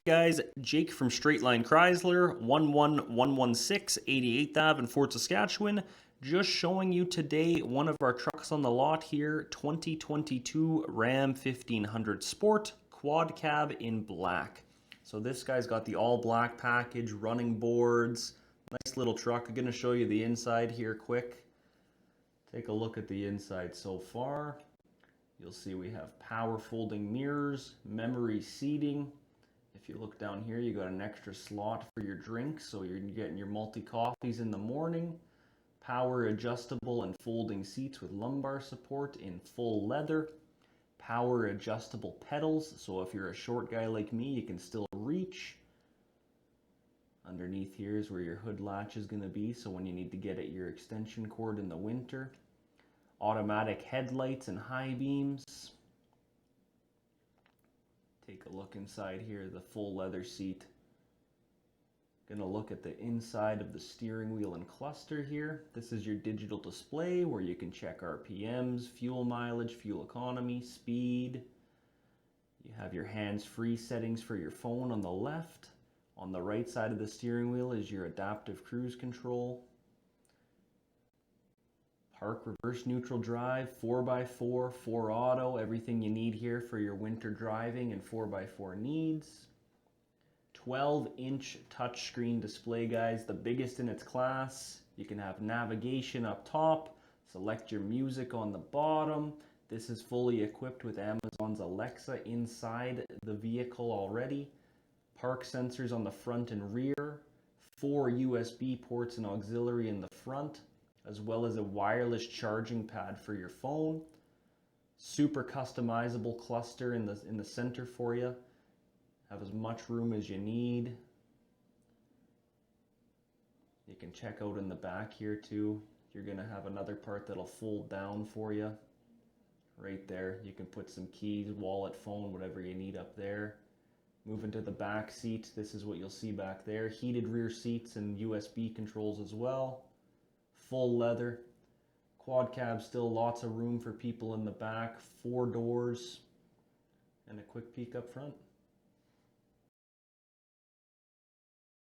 Guys, Jake from Straight Line Chrysler, 11116 88th Ave in Fort Saskatchewan. Just showing you today one of our trucks on the lot here, 2022 Ram 1500 Sport, quad cab in black. So this guy's got the all black package, running boards, nice little truck. I'm going to show you the inside here quick. Take a look at the inside so far. You'll see we have power folding mirrors, memory seating. If you look down here, you got an extra slot for your drinks, so you're getting your multi-coffees in the morning. Power adjustable and folding seats with lumbar support in full leather. Power adjustable pedals, so if you're a short guy like me, you can still reach. Underneath here is where your hood latch is going to be, so when you need to get at your extension cord in the winter. Automatic headlights and high beams. Take a look inside here, the full leather seat. Gonna look at the inside of the steering wheel and cluster here. This is your digital display where you can check RPMs, fuel mileage, fuel economy, speed. You have your hands-free settings for your phone on the left. On the right side of the steering wheel is your adaptive cruise control. Park reverse neutral drive, 4x4, 4 auto, everything you need here for your winter driving and 4x4 needs. 12-inch touchscreen display, guys, the biggest in its class. You can have navigation up top, select your music on the bottom. This is fully equipped with Amazon's Alexa inside the vehicle already. Park sensors on the front and rear, 4 USB ports and auxiliary in the front, as well as a wireless charging pad for your phone. Super customizable cluster in the center for you. Have as much room as you need. You can check out in the back here too. You're gonna have another part that'll fold down for you. Right there, you can put some keys, wallet, phone, whatever you need up there. Moving to the back seat, this is what you'll see back there. Heated rear seats and USB controls as well. Full leather. Quad cab, still lots of room for people in the back. 4 doors and a quick peek up front.